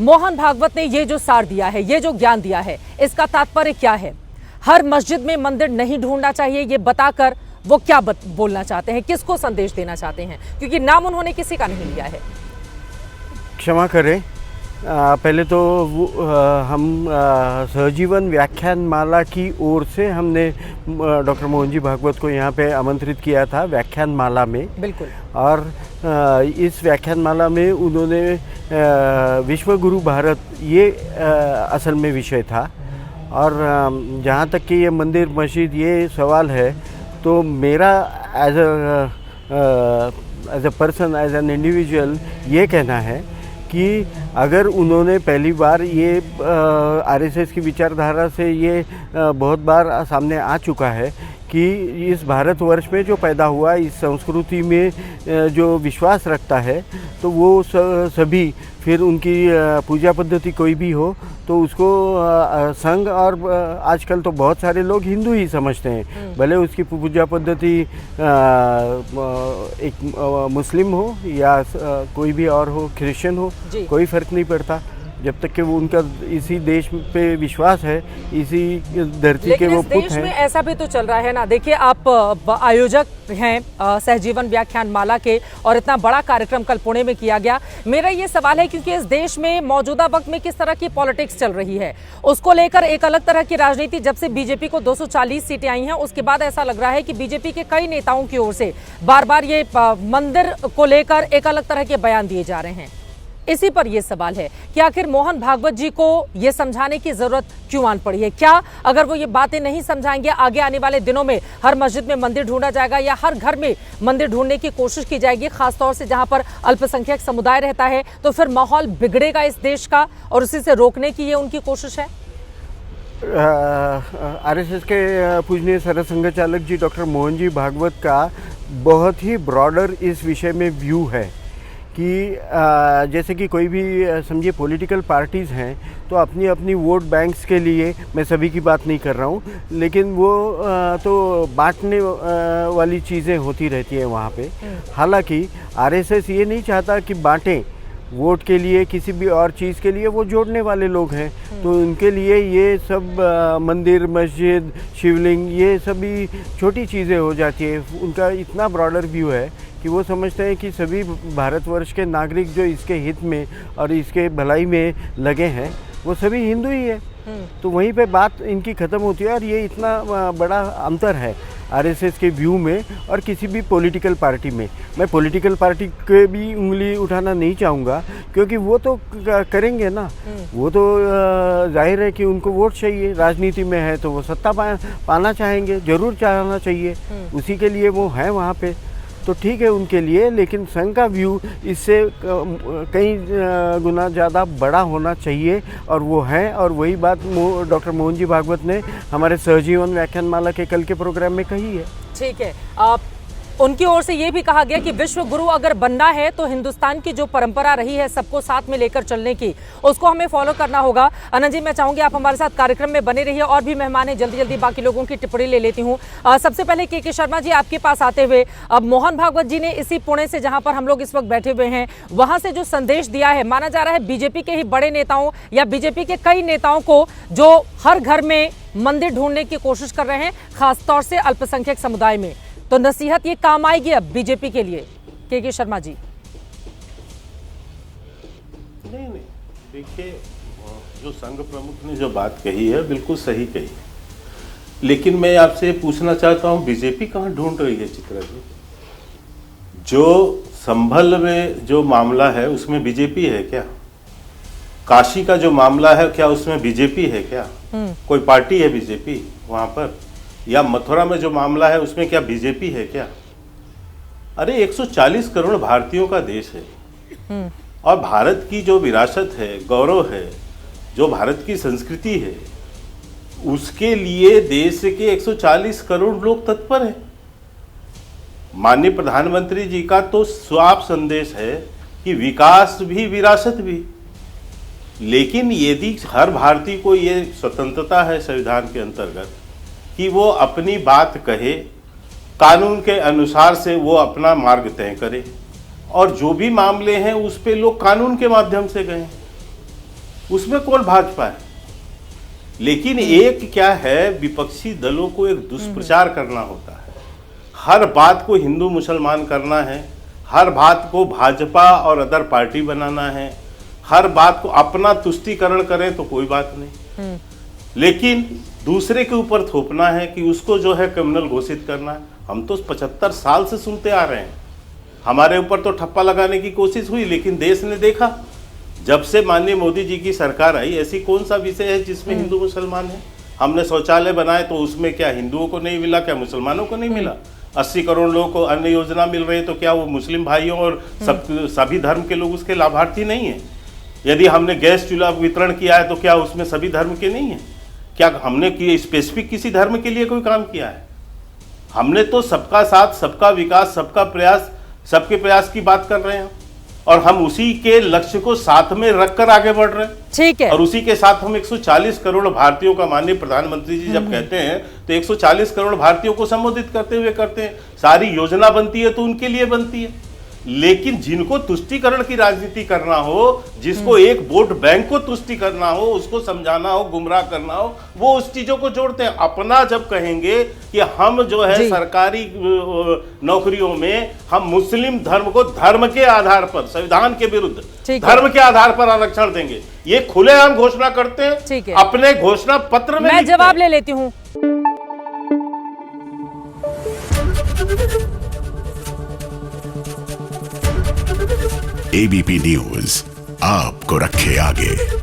मोहन भागवत ने ये जो सार दिया है, ये जो ज्ञान दिया है, इसका तात्पर्य क्या है? हर मस्जिद में मंदिर नहीं ढूंढना चाहिए, ये बताकर वो क्या बोलना चाहते हैं, किसको संदेश देना चाहते हैं? क्योंकि नाम उन्होंने किसी का नहीं लिया है। क्षमा करें, पहले तो हम सहजीवन व्याख्यान माला की ओर से हमने डॉक्टर मोहन जी भागवत को यहाँ पे आमंत्रित किया था व्याख्यान माला में। बिल्कुल। और इस व्याख्यान माला में उन्होंने विश्व गुरु भारत ये असल में विषय था। और जहाँ तक कि ये मंदिर मस्जिद ये सवाल है, तो मेरा as a person, as an individual ये कहना है कि अगर उन्होंने पहली बार ये आरएसएस की विचारधारा से ये बहुत बार सामने आ चुका है कि इस भारतवर्ष में जो पैदा हुआ, इस संस्कृति में जो विश्वास रखता है, तो वो सभी फिर उनकी पूजा पद्धति कोई भी हो तो उसको संघ और आजकल तो बहुत सारे लोग हिंदू ही समझते हैं, भले उसकी पूजा पद्धति एक मुस्लिम हो या कोई भी और हो, क्रिश्चियन हो, कोई फर्क नहीं पड़ता, जब तक कि वो उनका इसी देश पे विश्वास है, इसी धरती के वो पुत हैं। देश में ऐसा भी तो चल रहा है ना। देखिए, आप आयोजक हैं सहजीवन व्याख्यान माला के, और इतना बड़ा कार्यक्रम कल पुणे में किया गया। मेरा ये सवाल है, क्योंकि इस देश में मौजूदा वक्त में किस तरह की पॉलिटिक्स चल रही है, उसको लेकर एक अलग तरह की राजनीति, जब से बीजेपी को 240 सीटें आई हैं उसके बाद ऐसा लग रहा है कि बीजेपी के कई नेताओं की ओर से बार बार ये मंदिर को लेकर एक अलग तरह के बयान दिए जा रहे हैं। इसी पर यह सवाल है कि आखिर मोहन भागवत जी को यह समझाने की जरूरत क्यों आन पड़ी है? क्या अगर वो ये बातें नहीं समझाएंगे, आगे आने वाले दिनों में हर मस्जिद में मंदिर ढूंढा जाएगा या हर घर में मंदिर ढूंढने की कोशिश की जाएगी, खासतौर से जहां पर अल्पसंख्यक समुदाय रहता है, तो फिर माहौल बिगड़ेगा इस देश का, और उसी से रोकने की ये उनकी कोशिश है। आरएसएस के पूजनीय सरसंघ चालक जी डॉक्टर मोहन जी भागवत का बहुत ही ब्रॉडर इस विषय में व्यू है कि जैसे कि कोई भी समझिए पॉलिटिकल पार्टीज़ हैं तो अपनी अपनी वोट बैंक्स के लिए, मैं सभी की बात नहीं कर रहा हूँ, लेकिन वो तो बांटने वाली चीज़ें होती रहती हैं वहाँ पे। हालांकि आरएसएस ये नहीं चाहता कि बांटें, वोट के लिए, किसी भी और चीज़ के लिए वो जोड़ने वाले लोग हैं, तो उनके लिए ये सब मंदिर, मस्जिद, शिवलिंग, ये सभी छोटी चीज़ें हो जाती है। उनका इतना ब्रॉडर व्यू है कि वो समझते हैं कि सभी भारतवर्ष के नागरिक जो इसके हित में और इसके भलाई में लगे हैं वो सभी हिंदू ही है। तो वहीं पे बात इनकी ख़त्म होती है। और ये इतना बड़ा अंतर है आरएसएस के व्यू में और किसी भी पॉलिटिकल पार्टी में। मैं पॉलिटिकल पार्टी के भी उंगली उठाना नहीं चाहूँगा, क्योंकि वो तो करेंगे ना, वो तो जाहिर है कि उनको वोट चाहिए, राजनीति में है तो वो सत्ता पाना चाहेंगे, ज़रूर चाहना चाहिए, उसी के लिए वो हैं वहाँ पे, तो ठीक है उनके लिए। लेकिन संघ का व्यू इससे कई गुना ज़्यादा बड़ा होना चाहिए, और वो है। और वही बात डॉक्टर मोहन जी भागवत ने हमारे सहजीवन व्याख्यान माला के कल के प्रोग्राम में कही है। ठीक है, आप उनकी ओर से ये भी कहा गया कि विश्व गुरु अगर बनना है तो हिंदुस्तान की जो परंपरा रही है सबको साथ में लेकर चलने की, उसको हमें फॉलो करना होगा। अनंत जी, मैं चाहूंगी आप हमारे साथ कार्यक्रम में बने रहिए, और भी मेहमान हैं, जल्दी जल्दी बाकी लोगों की टिप्पणी ले लेती हूँ। सबसे पहले के शर्मा जी, आपके पास आते हुए, अब मोहन भागवत जी ने इसी पुणे से, जहां पर हम लोग इस वक्त बैठे हुए हैं, वहां से जो संदेश दिया है, माना जा रहा है बीजेपी के ही बड़े नेताओं या बीजेपी के कई नेताओं को जो हर घर में मंदिर ढूंढने की कोशिश कर रहे हैं, खासतौर से अल्पसंख्यक समुदाय में, तो नसीहत ये काम आएगी अब बीजेपी के लिए? के शर्मा जी। नहीं, देखिए, जो संघ प्रमुख ने जो बात कही है बिल्कुल सही कही, लेकिन मैं आपसे पूछना चाहता हूं, बीजेपी कहां ढूंढ रही है चित्रा जी? जो संभल में जो मामला है उसमें बीजेपी है क्या? काशी का जो मामला है क्या उसमें बीजेपी है क्या? कोई पार्टी है बीजेपी वहां पर? या मथुरा में जो मामला है उसमें क्या बीजेपी है क्या? अरे 140 करोड़ भारतीयों का देश है, और भारत की जो विरासत है, गौरव है, जो भारत की संस्कृति है, उसके लिए देश के 140 करोड़ लोग तत्पर हैं। माननीय प्रधानमंत्री जी का तो साफ संदेश है कि विकास भी विरासत भी, लेकिन यदि हर भारतीय को ये स्वतंत्रता है संविधान के अंतर्गत कि वो अपनी बात कहे, कानून के अनुसार से वो अपना मार्ग तय करे, और जो भी मामले हैं उस पे लोग कानून के माध्यम से गए। उसमें कौन भाजपा है? लेकिन एक क्या है, विपक्षी दलों को एक दुष्प्रचार करना होता है, हर बात को हिंदू मुसलमान करना है, हर बात को भाजपा और अदर पार्टी बनाना है, हर बात को अपना तुष्टीकरण करें तो कोई बात नहीं, लेकिन दूसरे के ऊपर थोपना है कि उसको जो है क्रिमिनल घोषित करना है। हम तो 75 साल से सुनते आ रहे हैं, हमारे ऊपर तो ठप्पा लगाने की कोशिश हुई, लेकिन देश ने देखा जब से माननीय मोदी जी की सरकार आई, ऐसी कौन सा विषय है जिसमें हिंदू मुसलमान है? हमने शौचालय बनाए तो उसमें क्या हिंदुओं को नहीं मिला, क्या मुसलमानों को नहीं मिला? 80 करोड़ लोगों को अन्य योजना मिल रही है, तो क्या वो मुस्लिम भाइयों और सभी धर्म के लोग उसके लाभार्थी नहीं है? यदि हमने गैस चूल्हा वितरण किया है तो क्या उसमें सभी धर्म के नहीं है? क्या हमने स्पेसिफिक किसी धर्म के लिए कोई काम किया है? हमने तो सबका साथ, सबका विकास, सबका प्रयास, सबके प्रयास की बात कर रहे हैं, और हम उसी के लक्ष्य को साथ में रखकर आगे बढ़ रहे हैं। ठीक है। और उसी के साथ हम 140 करोड़ भारतीयों का, माननीय प्रधानमंत्री जी जब कहते हैं तो 140 करोड़ भारतीयों को संबोधित करते हुए करते हैं। सारी योजना बनती है तो उनके लिए बनती है, लेकिन जिनको तुष्टीकरण की राजनीति करना हो, जिसको एक वोट बैंक को तुष्टी करना हो, उसको समझाना हो, गुमराह करना हो, वो उस चीजों को जोड़ते हैं। अपना जब कहेंगे कि हम जो है सरकारी नौकरियों में हम मुस्लिम धर्म को धर्म के आधार पर, संविधान के विरुद्ध धर्म के आधार पर आरक्षण देंगे, ये खुलेआम घोषणा करते हैं अपने घोषणा पत्र में। मैं जवाब ले लेती हूँ। एबीपी न्यूज आपको रखे आगे।